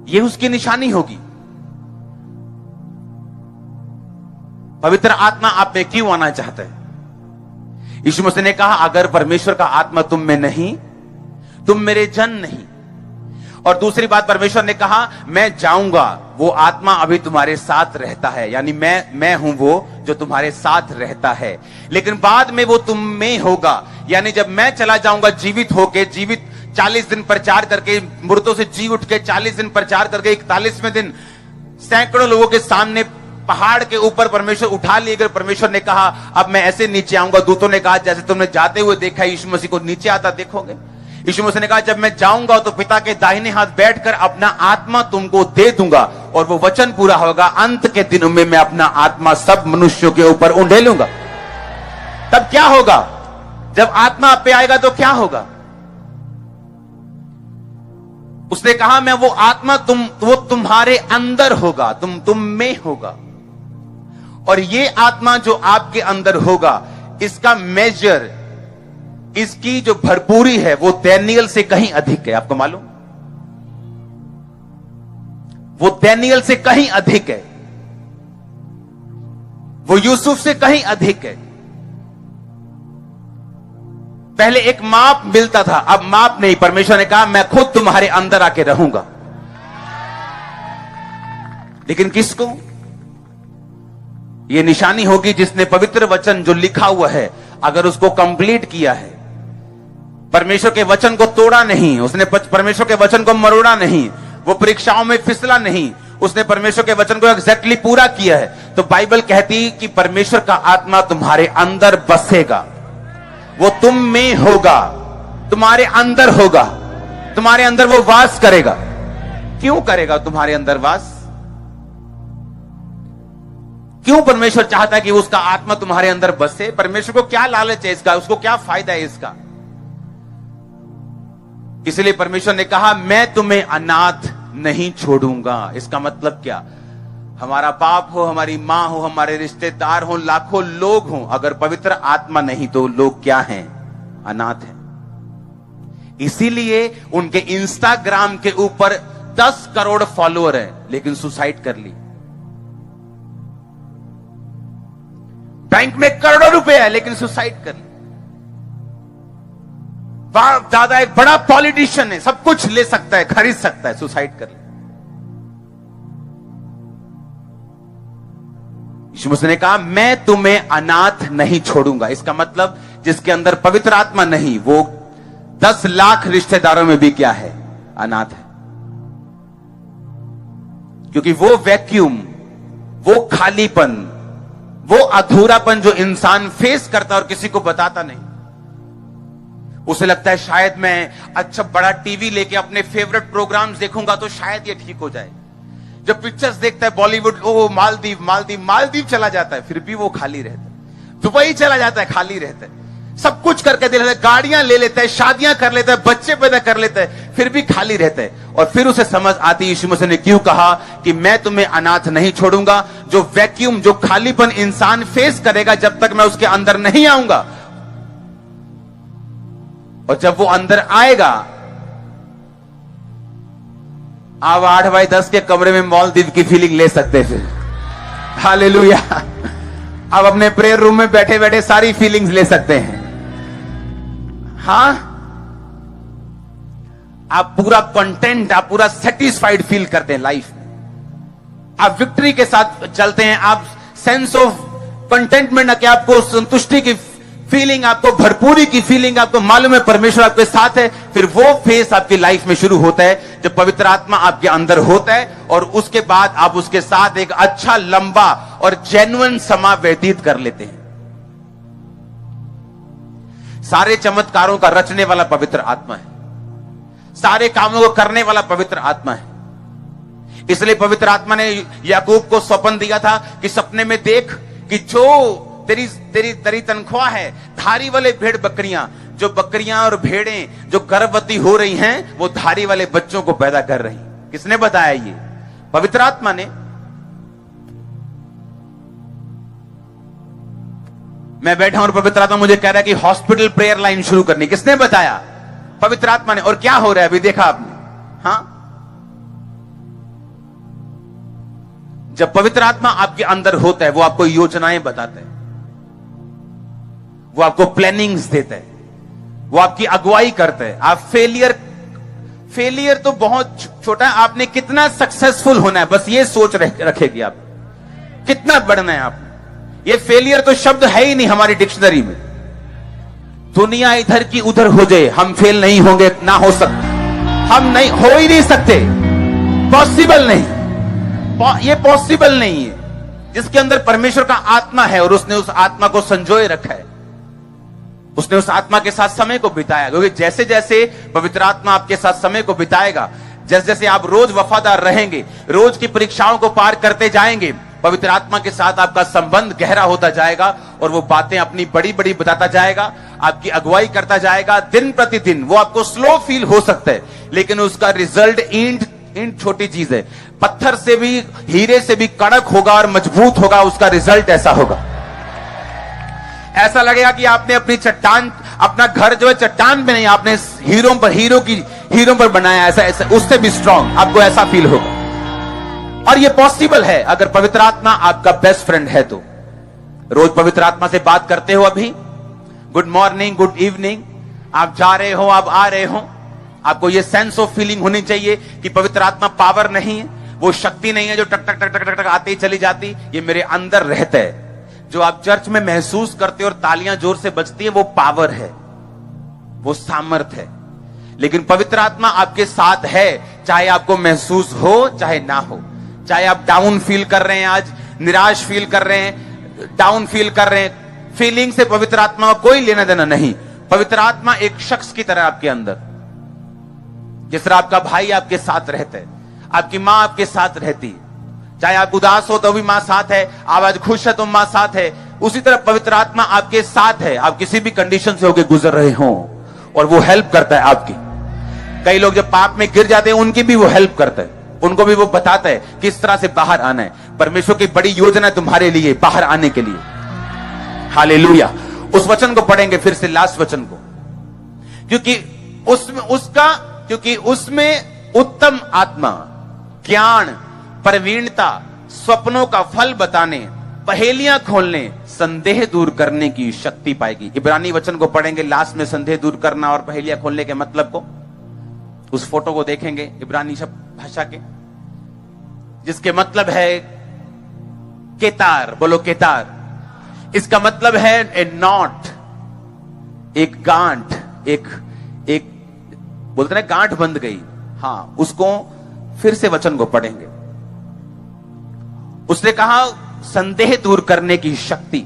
यह उसकी निशानी होगी। पवित्र आत्मा आप में क्यों आना चाहता है? यीशु मसीह ने कहा, अगर परमेश्वर का आत्मा तुम में नहीं, तुम मेरे जन नहीं। और दूसरी बात, परमेश्वर ने कहा, मैं जाऊंगा, वो आत्मा अभी तुम्हारे साथ रहता है, यानी मैं हूं वो जो तुम्हारे साथ रहता है, लेकिन बाद में वो तुम में होगा। यानी जब मैं चला जाऊंगा जीवित 40 दिन प्रचार करके, मुर्दों से जी उठ के 40 दिन प्रचार करके, 41वें दिन सैकड़ों लोगों के सामने पहाड़ के ऊपर परमेश्वर उठा लिए गए। परमेश्वर ने कहा, अब मैं ऐसे नीचे आऊंगा। दूतों ने कहा, जैसे तुमने जाते हुए देखा यीशु मसीह को नीचे आता देखोगे। यीशु मसीह ने कहा, जब मैं जाऊंगा तो पिता के दाहिने हाथ बैठकर अपना आत्मा तुमको दे दूंगा, और वो वचन पूरा होगा, अंत के दिनों में मैं अपना आत्मा सब मनुष्यों के ऊपर उंडेलूंगा। तब क्या होगा? जब आत्मा आप पे आएगा तो क्या होगा? उसने कहा, मैं वो आत्मा वो तुम्हारे अंदर होगा, तुम में होगा। और ये आत्मा जो आपके अंदर होगा, इसका मेजर, इसकी जो भरपूरी है, वो दानियल से कहीं अधिक है। आपको मालूम? वो दानियल से कहीं अधिक है, वो यूसुफ से कहीं अधिक है। पहले एक माप मिलता था, अब माप नहीं। परमेश्वर ने कहा, मैं खुद तुम्हारे अंदर आके रहूंगा। लेकिन किसको? यह निशानी होगी जिसने पवित्र वचन जो लिखा हुआ है, अगर उसको कंप्लीट किया है, परमेश्वर के वचन को तोड़ा नहीं, उसने परमेश्वर के वचन को मरोड़ा नहीं, वो परीक्षाओं में फिसला नहीं, उसने परमेश्वर के वचन को एग्जैक्टली पूरा किया है, तो बाइबल कहती कि परमेश्वर का आत्मा तुम्हारे अंदर बसेगा, वो तुम में होगा, तुम्हारे अंदर होगा, तुम्हारे अंदर वो वास करेगा। क्यों करेगा तुम्हारे अंदर वास? क्यों परमेश्वर चाहता है कि उसका आत्मा तुम्हारे अंदर बसे? परमेश्वर को क्या लालच है इसका? उसको क्या फायदा है इसका? इसलिए परमेश्वर ने कहा, मैं तुम्हें अनाथ नहीं छोड़ूंगा। इसका मतलब क्या? हमारा बाप हो, हमारी मां हो, हमारे रिश्तेदार हो, लाखों लोग हों, अगर पवित्र आत्मा नहीं तो लोग क्या हैं? अनाथ हैं। इसीलिए उनके इंस्टाग्राम के ऊपर 10 करोड़ फॉलोअर हैं, लेकिन सुसाइड कर ली। बैंक में करोड़ों रुपए है, लेकिन सुसाइड कर ली। दादा एक बड़ा पॉलिटिशियन है, सब कुछ ले सकता है, खरीद सकता है, सुसाइड कर ली। यीशु मसीह ने कहा, मैं तुम्हें अनाथ नहीं छोड़ूंगा। इसका मतलब जिसके अंदर पवित्र आत्मा नहीं, वो 10 लाख रिश्तेदारों में भी क्या है? अनाथ है। क्योंकि वो वैक्यूम, वो खालीपन, वो अधूरापन जो इंसान फेस करता और किसी को बताता नहीं, उसे लगता है शायद मैं अच्छा बड़ा टीवी लेके अपने फेवरेट प्रोग्राम्स देखूंगा तो शायद ये ठीक हो जाए। जब पिक्चर्स देखता है बॉलीवुड, ओ मालदीव चला जाता है, फिर भी वो खाली रहता है। दुबई चला जाता है, खाली रहता है। सब कुछ करके दे लेता है, गाड़ियां ले लेता है, शादियां कर लेता है, बच्चे पैदा कर लेता है, फिर भी खाली रहता है। और फिर उसे समझ आती है यीशु मसीह ने क्यों कहा कि मैं तुम्हें अनाथ नहीं छोड़ूंगा। जो वैक्यूम, जो खालीपन इंसान फेस करेगा जब तक मैं उसके अंदर नहीं आऊंगा, और जब वो अंदर आएगा, आप 8x10 के कमरे में मालदीव की फीलिंग ले सकते हैं। हालेलुया। आप अपने प्रेयर रूम में बैठे बैठे सारी फीलिंग्स ले सकते हैं। हाँ, आप पूरा कंटेंट, आप पूरा सेटिस्फाइड फील करते हैं लाइफ में। आप विक्ट्री के साथ चलते हैं, आप सेंस ऑफ कंटेंटमेंट, कि आपको संतुष्टि की फीलिंग, आपको भरपूरी की फीलिंग, आपको मालूम है परमेश्वर आपके साथ है। फिर वो फेस आपकी लाइफ में शुरू होता है जब पवित्र आत्मा आपके अंदर होता है, और उसके बाद आप उसके साथ एक अच्छा, लंबा और जेन्युइन समय व्यतीत कर लेते हैं। सारे चमत्कारों का रचने वाला पवित्र आत्मा है, सारे कामों को करने वाला पवित्र आत्मा है। इसलिए पवित्र आत्मा ने याकूब को स्वप्न दिया था कि सपने में देख कि जो तेरी तनख्वाह है, धारी वाले भेड़ बकरियां, जो बकरियां और भेड़ें जो गर्भवती हो रही हैं, वो धारी वाले बच्चों को पैदा कर रही। किसने बताया? ये पवित्र आत्मा ने। मैं बैठा और पवित्र आत्मा मुझे कह रहा है कि हॉस्पिटल प्रेयर लाइन शुरू करनी। किसने बताया? पवित्र आत्मा ने। और क्या हो रहा है अभी देखा आपने? हाँ, जब पवित्र आत्मा आपके अंदर होता है, वो आपको योजनाएं बताता है, वो आपको प्लानिंग्स देता है, वो आपकी अगुवाई करता है। आप फेलियर तो बहुत छोटा है, आपने कितना सक्सेसफुल होना है बस ये सोच रखेगी आप, कितना बढ़ना है आप। ये फेलियर तो शब्द है ही नहीं हमारी डिक्शनरी में। दुनिया इधर की उधर हो जाए, हम फेल नहीं होंगे, ना हो सकता, हम नहीं, हो ही नहीं सकते, पॉसिबल नहीं, ये पॉसिबल नहीं है। जिसके अंदर परमेश्वर का आत्मा है और उसने उस आत्मा को संजोए रखा है, उसने उस आत्मा के साथ समय को बिताया, क्योंकि जैसे जैसे पवित्र आत्मा आपके साथ समय को बिताएगा, जैसे जैसे आप रोज वफादार रहेंगे, रोज की परीक्षाओं को पार करते जाएंगे, पवित्र आत्मा के साथ आपका संबंध गहरा होता जाएगा और वो बातें अपनी बड़ी बड़ी बताता जाएगा, आपकी अगुवाई करता जाएगा दिन प्रतिदिन। वो आपको स्लो फील हो सकता है, लेकिन उसका रिजल्ट ईंट छोटी चीज है, पत्थर से भी, हीरे से भी कड़क होगा और मजबूत होगा। उसका रिजल्ट ऐसा होगा, ऐसा लगेगा कि आपने अपनी चट्टान, अपना घर जो है चट्टान पे नहीं, आपने हीरों पर बनाया, ऐसा उससे भी स्ट्रांग आपको ऐसा फील होगा। और ये पॉसिबल है अगर पवित्र आत्मा आपका बेस्ट फ्रेंड है तो। रोज पवित्र आत्मा से बात करते हो, अभी गुड मॉर्निंग, गुड इवनिंग, आप जा रहे हो, आप आ रहे हो, आपको ये सेंस ऑफ फीलिंग होनी चाहिए कि पवित्र आत्मा पावर नहीं है, वो शक्ति नहीं है जो टक टक टक टक टक टक आती चली जाती, ये मेरे अंदर रहता है। जो आप चर्च में महसूस करते हो और तालियां जोर से बजती है, वो पावर है, वो सामर्थ है। लेकिन पवित्र आत्मा आपके साथ है, चाहे आपको महसूस हो चाहे ना हो, चाहे आप डाउन फील कर रहे हैं, आज निराश फील कर रहे हैं, डाउन फील कर रहे हैं, फीलिंग से पवित्र आत्मा का कोई लेना देना नहीं। पवित्र आत्मा एक शख्स की तरह आपके अंदर, जिस तरह आपका भाई आपके साथ रहता है, आपकी मां आपके साथ रहती है, चाहे आप उदास हो तो भी मां साथ है, आप आज खुश है तो मां साथ है, उसी तरह पवित्र आत्मा आपके साथ है। आप किसी भी कंडीशन से होकर गुजर रहे हो और वो हेल्प करता है आपकी। कई लोग जब पाप में गिर जाते हैं, उनकी भी वो हेल्प करता है, उनको भी वो बताता है किस तरह से बाहर आना है। परमेश्वर की बड़ी योजना है तुम्हारे लिए बाहर आने के लिए। हालेलुया। उस वचन को पढ़ेंगे फिर से, लास्ट वचन को, क्योंकि उसमें उत्तम आत्मा, ज्ञान, प्रवीणता, स्वप्नों का फल बताने, पहेलियां खोलने, संदेह दूर करने की शक्ति पाएगी। इब्रानी वचन को पढ़ेंगे लास्ट में, संदेह दूर करना और पहेलियां खोलने के मतलब को, उस फोटो को देखेंगे इब्रानी शब्द भाषा के, जिसके मतलब है केतार। बोलो केतार। इसका मतलब है ए नॉट, एक गांठ, एक बोलते ना गांठ बंध गई। हाँ, उसको फिर से वचन को पढ़ेंगे। उसने कहा संदेह दूर करने की शक्ति।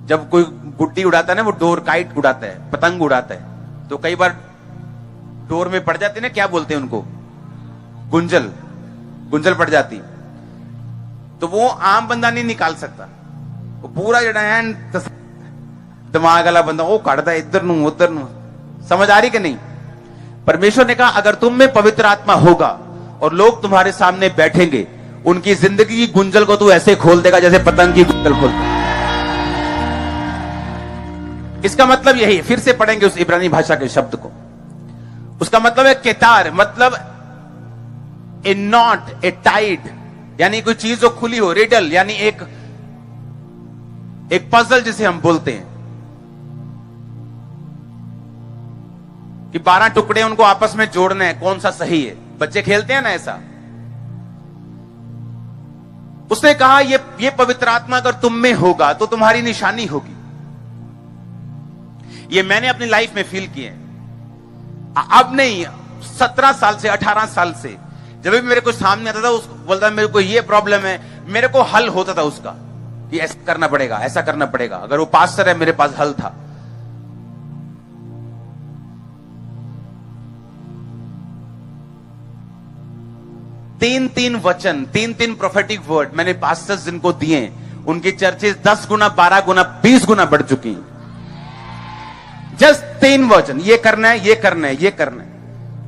जब कोई गुड्डी उड़ाता है ना, वो डोर काइट उड़ाता है, पतंग उड़ाता है, तो कई बार डोर में पड़ जाती है ना, क्या बोलते हैं उनको, गुंजल पड़ जाती, तो वो आम बंदा नहीं निकाल सकता, वो पूरा जड़ा दिमाग वाला बंदा वो काटता है इधर नू उधर नू। समझ आ रही कि नहीं? परमेश्वर ने कहा अगर तुम में पवित्र आत्मा होगा और लोग तुम्हारे सामने बैठेंगे, उनकी जिंदगी की गुंजल को तू ऐसे खोल देगा जैसे पतंग की गुंजल खोलता है। इसका मतलब यही, फिर से पढ़ेंगे उस इब्रानी भाषा के शब्द को। उसका मतलब है केतार, मतलब ए नॉट, ए टाइड, यानी कोई चीज जो खुली हो, रिडल यानी एक पजल जिसे हम बोलते हैं कि 12 टुकड़े उनको आपस में जोड़ने हैं, कौन सा सही है। बच्चे खेलते हैं ना ऐसा। उसने कहा ये पवित्र आत्मा अगर तुम में होगा तो तुम्हारी निशानी होगी। ये मैंने अपनी लाइफ में फील किए, अब नहीं, 17 साल से, 18 साल से, जब भी मेरे को सामने आता था, उसको बोलता मेरे को ये प्रॉब्लम है, मेरे को हल होता था उसका कि ऐसा करना पड़ेगा, ऐसा करना पड़ेगा। अगर वो पास्टर है, मेरे पास हल था। तीन वचन, तीन प्रोफेटिक वर्ड मैंने पास्टर्स जिनको दिए, उनकी चर्चेस 10 गुना, 12 गुना, 20 गुना बढ़ चुकी हैं। जस्ट 3 वचन, ये करना है, ये करना है, ये करना है।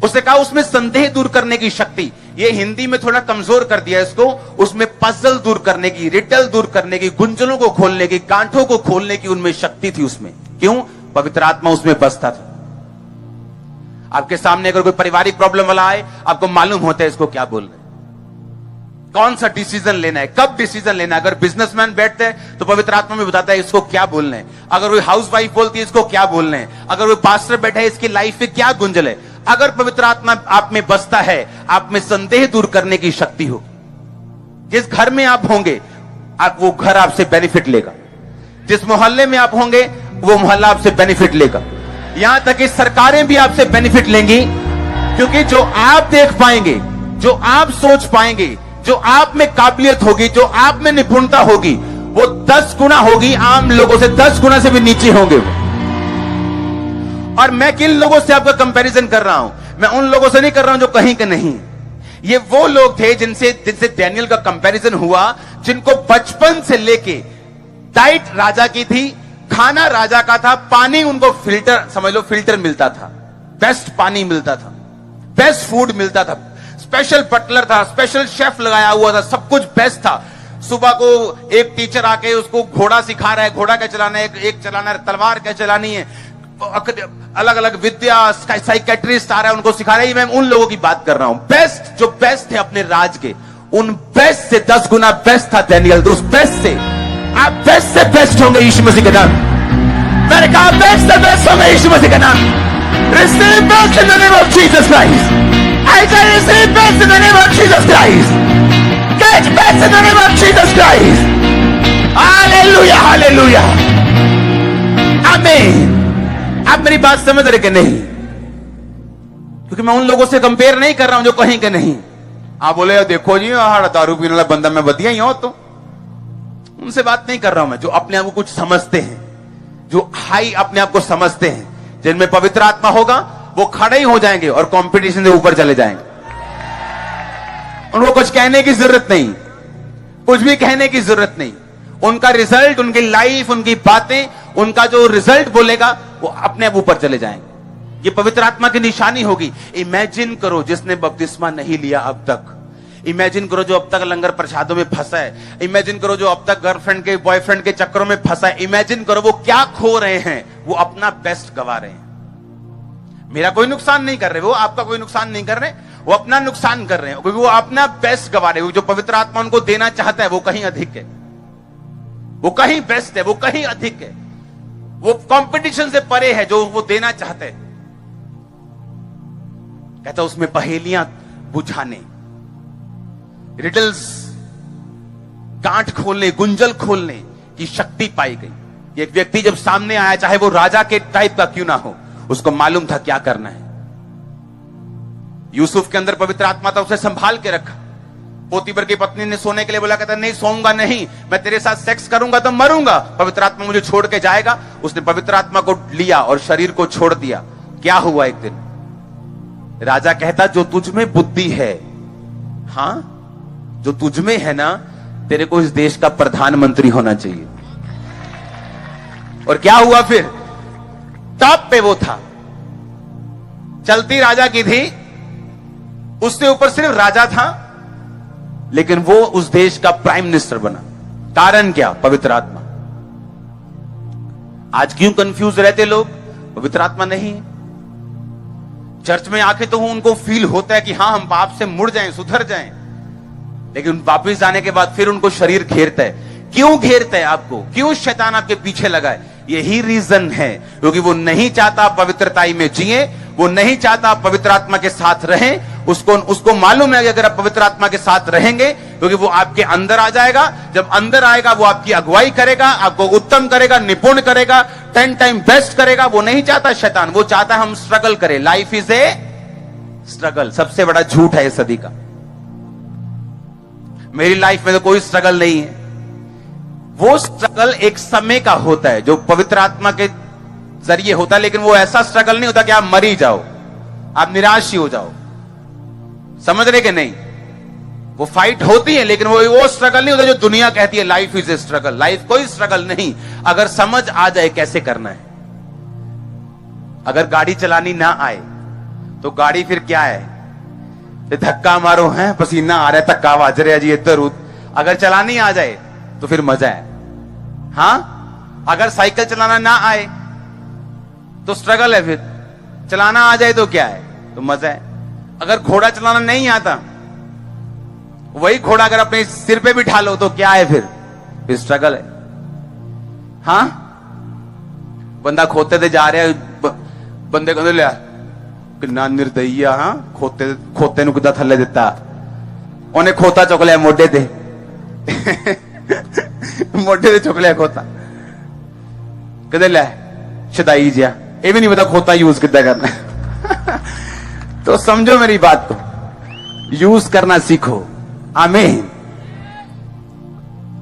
उसने कहा उसमें संदेह दूर करने की शक्ति, ये हिंदी में थोड़ा कमजोर कर दिया इसको, उसमें पजल दूर करने की, रिडल दूर करने की, गुंजलों को खोलने की, गांठों को खोलने की उनमें शक्ति थी उसमें। क्यों? पवित्र आत्मा उसमें बसता था। आपके सामने अगर कोई पारिवारिक प्रॉब्लम वाला आए, आपको मालूम होता है इसको क्या बोल रहे हैं। कौन सा डिसीजन लेना है, कब डिसीजन लेना है। अगर बिजनेसमैन बैठते हैं तो पवित्र आत्मा में बताता है इसको क्या बोलना है। अगर वो हाउस वाइफ बोलती है इसको क्या बोलना है। अगर वो पास्टर बैठा है इसकी लाइफ में क्या गुंजल है। अगर पवित्र आत्मा आप में बसता है, आप में संदेह दूर करने की शक्ति होगी। जिस घर में आप होंगे वो घर आपसे बेनिफिट लेगा। जिस मोहल्ले में आप होंगे वो मोहल्ला आपसे बेनिफिट लेगा। यहां तक कि सरकारें भी आपसे बेनिफिट लेंगी, क्योंकि जो आप देख पाएंगे, जो आप सोच पाएंगे, जो आप में काबिलियत होगी, जो आप में निपुणता होगी, वो 10 गुना होगी आम लोगों से, 10 गुना से भी नीचे होंगे। और मैं किन लोगों से आपका कंपैरिजन कर रहा हूं? मैं उन लोगों से नहीं कर रहा हूं जो कहीं के नहीं। ये वो लोग थे जिनसे डैनियल का कंपैरिजन हुआ, जिनको बचपन से लेके डाइट राजा की थी, खाना राजा का था, पानी उनको फिल्टर, समझ लो फिल्टर मिलता था, बेस्ट पानी मिलता था, बेस्ट फूड मिलता था, स्पेशल बटलर था, स्पेशल शेफ लगाया हुआ था, सब कुछ बेस्ट था। सुबह को एक टीचर आके उसको घोड़ा सिखा रहा है, घोड़ा क्या चलाना है, एक चलाना है, तलवार क्या चलानी है, अलग अलग विद्या, साइकेट्रिस्ट आ रहा है उनको सिखा रहा है। मैं उन लोगों की बात कर रहा हूं, बेस्ट, जो बेस्ट थे अपने राज के, उन बेस्ट से 10 गुना बेस्ट था डैनियल। उस बेस्ट से आप बेस्ट से बेस्ट होंगे यीशु मसीह के नाम। मैंने कहा बेस्ट से बेस्ट होंगे यीशु मसीह के नाम। Receive best in the name of Jesus Christ. I say receive best in the name of Jesus Christ. Get best in the name of Jesus Christ. Hallelujah, hallelujah. Amen. आप मेरी बात समझ रहे कि नहीं? क्योंकि मैं उन लोगों से कंपेयर नहीं कर रहा हूं जो कहीं के नहीं। आप बोले देखो जी दारू पीने वाला बंदा, मैं बदिया ही हूं, तो उनसे बात नहीं कर रहा हूं मैं। जो अपने आप को कुछ समझते हैं, जो हाई अपने आप को समझते हैं, जिनमें पवित्र आत्मा होगा, वो खड़े ही हो जाएंगे और कंपटीशन से ऊपर चले जाएंगे। उनको कुछ कहने की जरूरत नहीं, कुछ भी कहने की जरूरत नहीं। उनका रिजल्ट, उनकी लाइफ, उनकी बातें, उनका जो रिजल्ट बोलेगा वो अपने आप ऊपर चले जाएंगे। ये पवित्र आत्मा की निशानी होगी। इमेजिन करो जिसने बपतिस्मा नहीं लिया अब तक। इमेजिन करो जो अब तक लंगर प्रसादों में फंसा है। इमेजिन करो जो अब तक गर्लफ्रेंड के, बॉयफ्रेंड के चक्करों में फंसा है। इमेजिन करो वो क्या खो रहे हैं। वो अपना बेस्ट गवा रहे हैं। मेरा कोई नुकसान नहीं कर रहे वो, आपका कोई नुकसान नहीं कर रहे, वो अपना नुकसान कर रहे हैं, क्योंकि वो अपना बेस्ट गवा रहे हैं। जो पवित्र आत्मा उनको देना चाहता है वो कहीं अधिक है, वो कहीं बेस्ट है, वो कहीं अधिक है, वो कंपटीशन से परे है जो वो देना चाहते हैं। कहता उसमें पहेलियां बुझाने, रिडल्स, गांठ खोलने, गुंजल खोलने की शक्ति पाई गई। एक व्यक्ति जब सामने आया, चाहे वो राजा के टाइप का क्यों ना हो, उसको मालूम था क्या करना है। यूसुफ के अंदर पवित्र आत्मा था, उसे संभाल के रखा। पोतीबर की पत्नी ने सोने के लिए बोला, कहता नहीं सोऊंगा नहीं, मैं तेरे साथ सेक्स करूंगा तो मरूंगा, पवित्र आत्मा मुझे छोड़ के जाएगा। उसने पवित्र आत्मा को लिया और शरीर को छोड़ दिया। क्या हुआ एक दिन, राजा कहता जो तुझ में बुद्धि है, हां जो तुझ में है ना, तेरे को इस देश का प्रधानमंत्री होना चाहिए। और क्या हुआ फिर, टॉप पे वो था, चलती राजा की थी, उससे ऊपर सिर्फ राजा था, लेकिन वो उस देश का प्राइम मिनिस्टर बना। कारण क्या, पवित्र आत्मा। आज क्यों कंफ्यूज रहते लोग, पवित्र आत्मा नहीं है। चर्च में आके तो उनको फील होता है कि हां हम पाप से मुड़ जाएं, सुधर जाएं, लेकिन वापस जाने के बाद फिर उनको शरीर घेरता है। क्यों घेरता है आपको, क्यों शैतान आपके पीछे लगा है? यही रीजन है, क्योंकि वो नहीं चाहता पवित्रताई में जिए, वो नहीं चाहता पवित्र आत्मा के साथ रहें। उसको मालूम है कि अगर आप पवित्र आत्मा के साथ रहेंगे, क्योंकि वो आपके अंदर आ जाएगा, जब अंदर आएगा वो आपकी अगुवाई करेगा, आपको उत्तम करेगा, निपुण करेगा, 10 टाइम बेस्ट करेगा। वो नहीं चाहता शैतान, वो चाहता हम स्ट्रगल करें। Life is a struggle. सबसे बड़ा झूठ है इस सदी का। मेरी लाइफ में तो कोई स्ट्रगल नहीं है। वो स्ट्रगल एक समय का होता है जो पवित्र आत्मा के जरिए होता है, लेकिन वो ऐसा स्ट्रगल नहीं होता कि आप मरी जाओ, आप निराश ही हो जाओ। समझ रहे कि नहीं? वो फाइट होती है, लेकिन वो स्ट्रगल नहीं होता जो दुनिया कहती है life is a struggle. Life कोई स्ट्रगल नहीं, अगर समझ आ जाए कैसे करना है। अगर गाड़ी चलानी ना आए तो गाड़ी फिर क्या है, धक्का मारो है, पसीना आ रहा है, धक्का बाज रहा है जी इधर उधर। अगर चलानी आ जाए तो फिर मजा है। हां, अगर साइकिल चलाना ना आए तो स्ट्रगल है, फिर चलाना आ जाए तो क्या है, तो मजा है। अगर घोड़ा चलाना नहीं आता, वही घोड़ा अगर अपने सिर पे बिठा लो तो क्या है फिर स्ट्रगल है। हाँ, बंदा खोते ते जा रहा है, बंदे कहते लिया किन्ना निर्दयी हाँ, खोते नु किदा थल्ले दिता, उन्हें खोता चुक लिया मोढे ते मोढे ते चुक लिया खोता, कहते लै शदाई जिया, ये भी नहीं पता खोता यूज किदा करना तो समझो मेरी बात को, यूज करना सीखो। आमीन।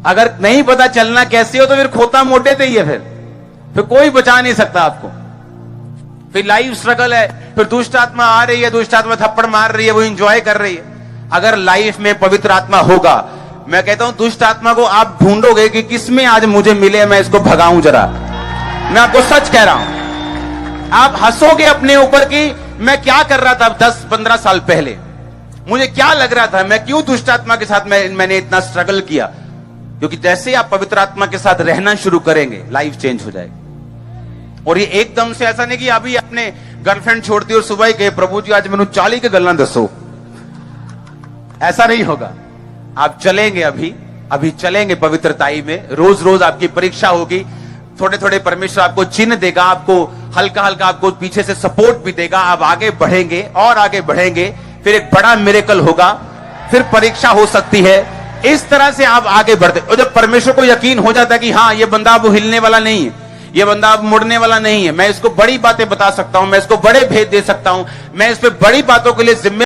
अगर नहीं पता चलना कैसे हो तो फिर खोता मोटे पे ही है, फिर कोई बचा नहीं सकता आपको। फिर लाइफ स्ट्रगल है, फिर दुष्ट आत्मा आ रही है, दुष्ट आत्मा थप्पड़ मार रही है, वो एंजॉय कर रही है। अगर लाइफ में पवित्र आत्मा होगा, मैं कहता हूं दुष्ट आत्मा को आप ढूंढोगे कि किसमें आज मुझे मिले, मैं इसको भगाऊं जरा। मैं आपको सच कह रहा हूं, आप हंसोगे अपने ऊपर कि मैं क्या कर रहा था 10-15 साल पहले, मुझे क्या लग रहा था, मैं क्यों दुष्ट आत्मा के साथ मैंने इतना स्ट्रगल किया। क्योंकि जैसे आप पवित्र आत्मा के साथ रहना शुरू करेंगे, लाइफ चेंज हो जाएगी। और ये एकदम से ऐसा नहीं कि अभी अपने गर्लफ्रेंड छोड़ती और सुबह ही कहे प्रभु जी आज मैंने 40 के गल्ला दसो, ऐसा नहीं होगा। आप चलेंगे, अभी चलेंगे पवित्रताई में, रोज रोज आपकी परीक्षा होगी, थोड़े थोड़े परमेश्वर आपको चिन्ह देगा, आपको हल्का हल्का आपको पीछे से सपोर्ट भी देगा, आप आगे बढ़ेंगे और आगे बढ़ेंगे, फिर एक बड़ा मिरेकल होगा, फिर परीक्षा हो सकती है। इस तरह से आप आगे बढ़ते, और जब परमेश्वर को यकीन हो जाता है कि हाँ ये बंदा अब हिलने वाला नहीं है, ये बंदा अब मुड़ने वाला नहीं है, मैं इसको बड़ी बातें बता सकता हूं, मैं इसको बड़े भेद दे सकता हूं, मैं इस पे बड़ी बातों के लिए जिम्मेदार